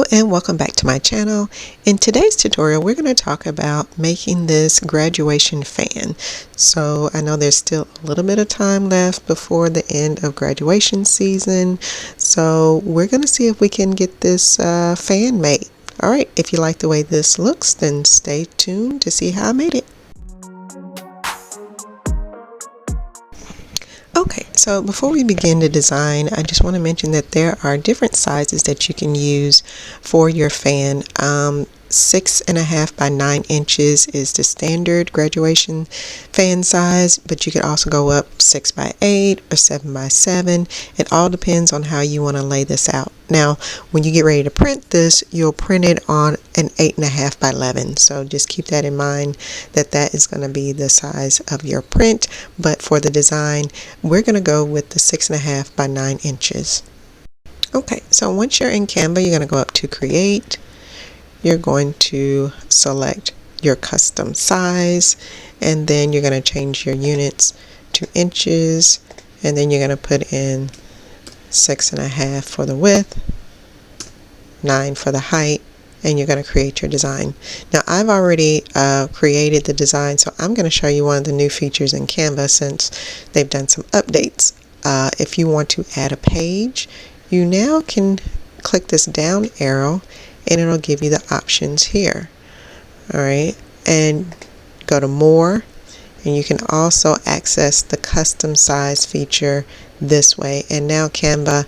Hello and welcome back to my channel. In today's tutorial we're going to talk about making this graduation fan. So I know there's still a little bit of time left before the end of graduation season, so we're going to see if we can get this fan made. Alright, if you like the way this looks, then stay tuned to see how I made it. Okay, so before we begin the design, I just want to mention that there are different sizes that you can use for your fan. 6.5 by 9 inches is the standard graduation fan size, but you could also go up 6 by 8 or 7 by 7. It all depends on how you want to lay this out. Now, when you get ready to print this, you'll print it on an 8.5 by 11. So just keep that in mind, that that is going to be the size of your print. But for the design, we're going to go with the 6.5 by 9 inches. Okay, so once you're in Canva, you're going to go up to Create. You're going to select your custom size, and then you're going to change your units to inches, and then you're going to put in 6.5 for the width, 9 for the height, and you're going to create your design. Now I've already created the design, so I'm going to show you one of the new features in Canva since they've done some updates. If you want to add a page, you now can click this down arrow and it'll give you the options here. Alright, and go to more, and you can also access the custom size feature this way. And now Canva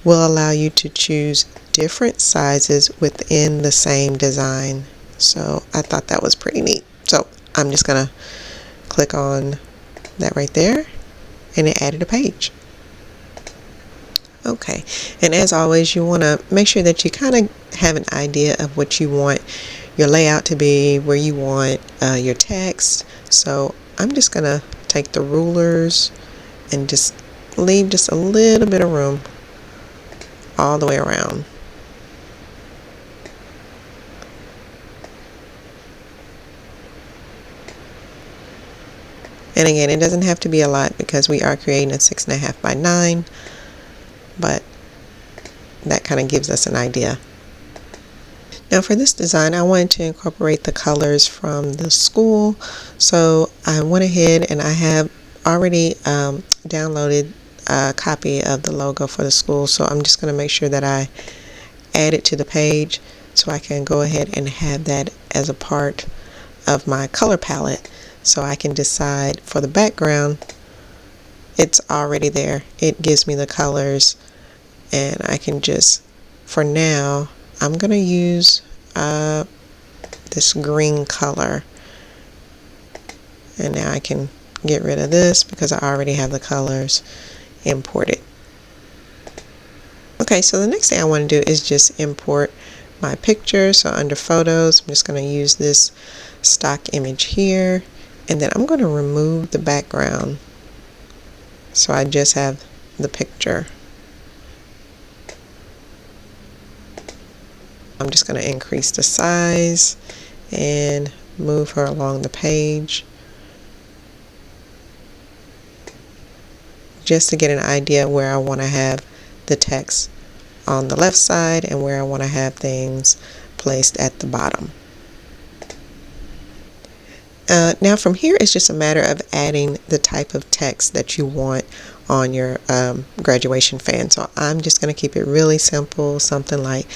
will allow you to choose different sizes within the same design. So I thought that was pretty neat. So I'm just gonna click on that right there, and it added a page. Okay, and as always, you want to make sure that you kind of have an idea of what you want your layout to be, where you want your text. So I'm just going to take the rulers and just leave just a little bit of room all the way around. And again, it doesn't have to be a lot because we are creating a 6.5 by 9. But that kind of gives us an idea. Now for this design, I wanted to incorporate the colors from the school, so I went ahead and I have already downloaded a copy of the logo for the school, so I'm just going to make sure that I add it to the page so I can go ahead and have that as a part of my color palette, so I can decide for the background. It's already there. It gives me the colors, and I can just, for now, I'm going to use this green color. And now I can get rid of this because I already have the colors imported. Okay, so the next thing I want to do is just import my picture. So under Photos, I'm just going to use this stock image here, and then I'm going to remove the background. So I just have the picture. I'm just going to increase the size and move her along the page just to get an idea where I want to have the text on the left side and where I want to have things placed at the bottom. Now from here, it's just a matter of adding the type of text that you want on your graduation fan. So I'm just going to keep it really simple, something like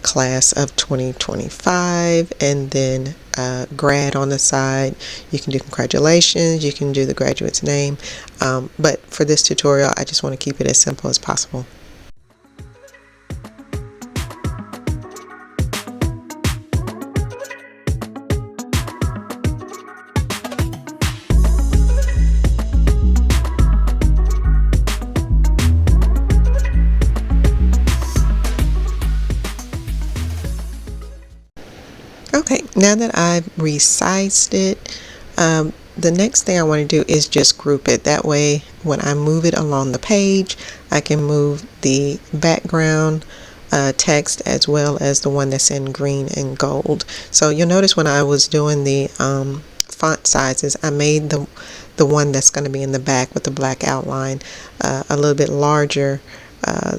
Class of 2025, and then Grad on the side. You can do congratulations, you can do the graduate's name, but for this tutorial I just want to keep it as simple as possible. Okay, now that I've resized it, the next thing I want to do is just group it. That way, when I move it along the page, I can move the background text as well as the one that's in green and gold. So you'll notice when I was doing the font sizes, I made the one that's going to be in the back with the black outline a little bit larger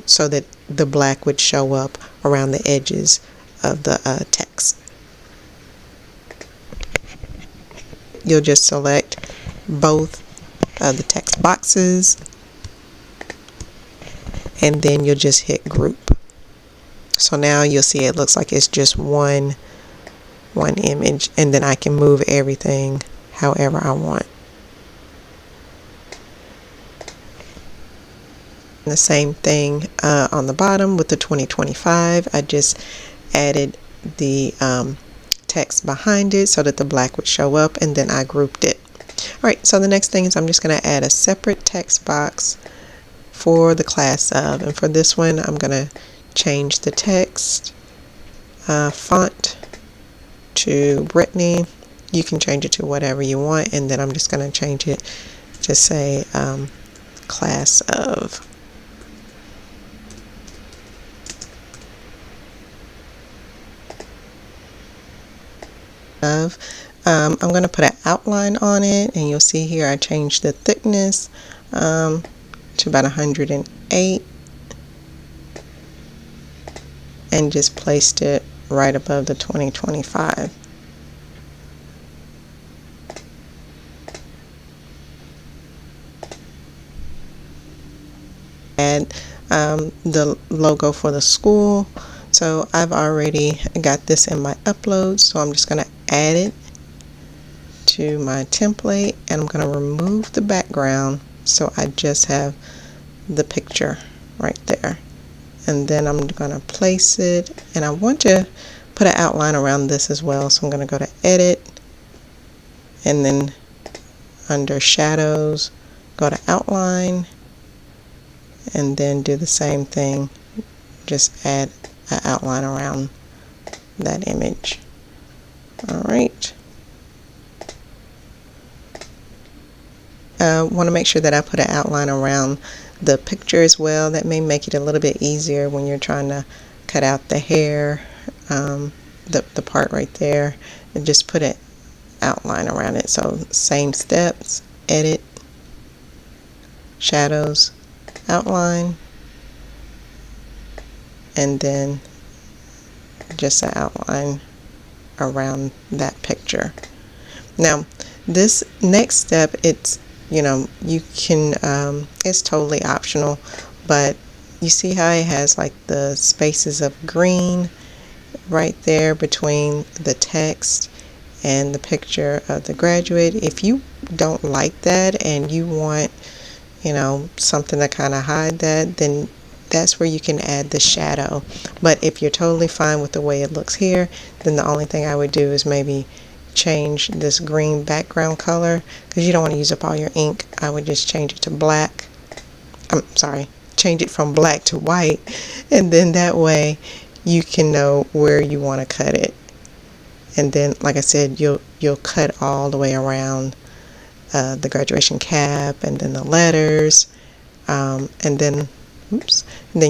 so that the black would show up around the edges of the text. You'll just select both of the text boxes, and then you'll just hit group. So now you'll see it looks like it's just one image, and then I can move everything however I want. And the same thing on the bottom with the 2025. I just added the text behind it so that the black would show up, and then I grouped it. Alright, so the next thing is I'm just going to add a separate text box for the class of, and for this one I'm going to change the text font to Brittany. You can change it to whatever you want, and then I'm just going to change it to say class of. I'm going to put an outline on it, and you'll see here I changed the thickness to about 108 and just placed it right above the 2025. Add the logo for the school. So I've already got this in my upload, so I'm just going to add it to my template, and I'm going to remove the background so I just have the picture right there. And then I'm going to place it, and I want to put an outline around this as well, so I'm going to go to edit, and then under shadows go to outline, and then do the same thing, just add an outline around that image. Alright. Want to make sure that I put an outline around the picture as well. That may make it a little bit easier when you're trying to cut out the hair, the part right there, and just put an outline around it. So same steps, edit, shadows, outline, and then just an outline around that picture. Now this next step, it's you can it's totally optional, but you see how it has like the spaces of green right there between the text and the picture of the graduate. If you don't like that and you want something to kind of hide that, then that's where you can add the shadow. But if you're totally fine with the way it looks here, then the only thing I would do is maybe change this green background color, because you don't want to use up all your ink. I would just change it to black. I'm sorry, change it from black to white, and then that way you can know where you want to cut it. And then, like I said, you'll cut all the way around the graduation cap, and then the letters, and then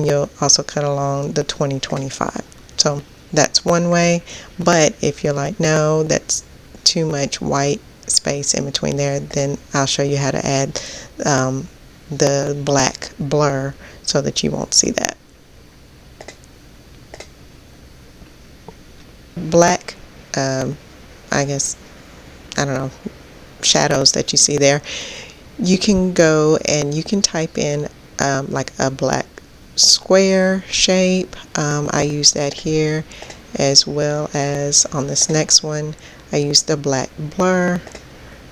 you'll also cut along the 2025. So that's one way. But if you're like, no, that's too much white space in between there, then I'll show you how to add the black blur so that you won't see that. Black, I guess, I don't know, shadows that you see there, you can go and you can type in like a black square shape. I use that here, as well as on this next one I use the black blur,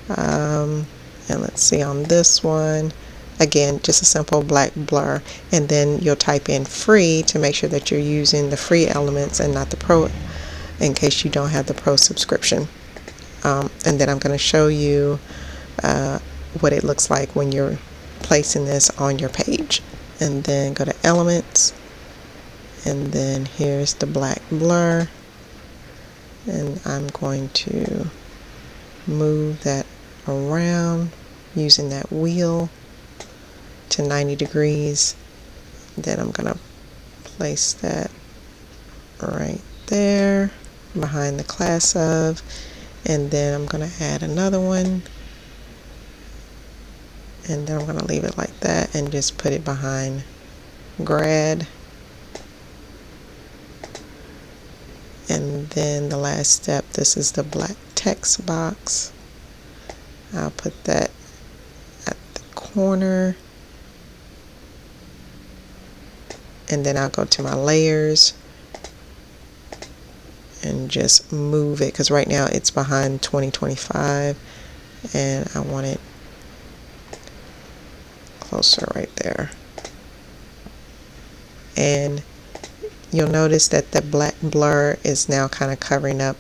and let's see, on this one again just a simple black blur, and then you'll type in free to make sure that you're using the free elements and not the pro, in case you don't have the pro subscription. And then I'm going to show you what it looks like when you're placing this on your page. And then go to elements, and then here's the black blur, and I'm going to move that around using that wheel to 90 degrees. Then I'm going to place that right there behind the class of, and then I'm going to add another one, and then I'm going to leave it like that and just put it behind grad. And then the last step, this is the black text box. I'll put that at the corner. And then I'll go to my layers and just move it, because right now it's behind 2025 and I want it closer right there. And you'll notice that the black blur is now kind of covering up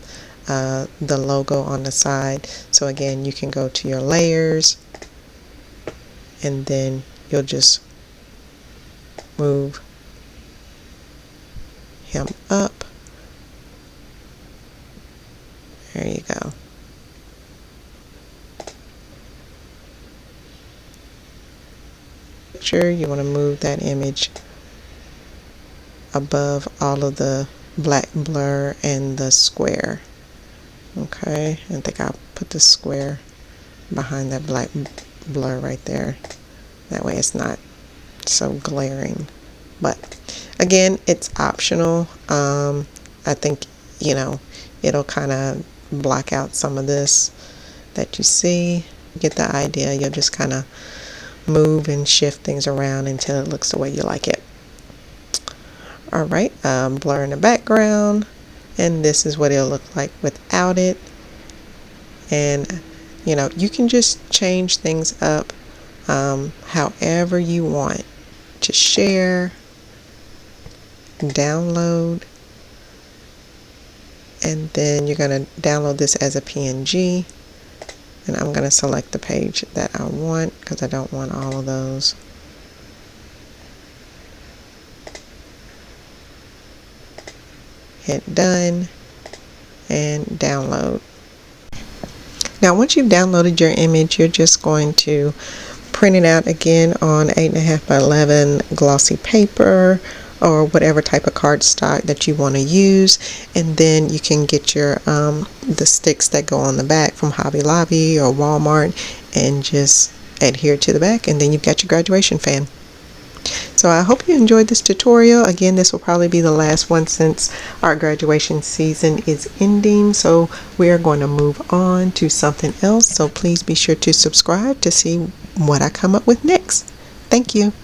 the logo on the side. So again, you can go to your layers and then you'll just move him up. There you go. You want to move that image above all of the black blur and the square. Okay, I think I'll put the square behind that black blur right there. That way it's not so glaring. But again, it's optional. I think, you know, it'll kind of block out some of this that you see. Get the idea. You'll just kind of move and shift things around until it looks the way you like it. Alright, blur in the background, and this is what it'll look like without it. And you know, you can just change things up however you want to share, download, and then you're going to download this as a PNG. And I'm going to select the page that I want because I don't want all of those. Hit done and download. Now once you've downloaded your image, you're just going to print it out again on 8.5 by 11 glossy paper or whatever type of cardstock that you want to use, and then you can get your the sticks that go on the back from Hobby Lobby or Walmart and just adhere to the back, and then you've got your graduation fan. So I hope you enjoyed this tutorial. Again, this will probably be the last one since our graduation season is ending, so we are going to move on to something else. So please be sure to subscribe to see what I come up with next. Thank you.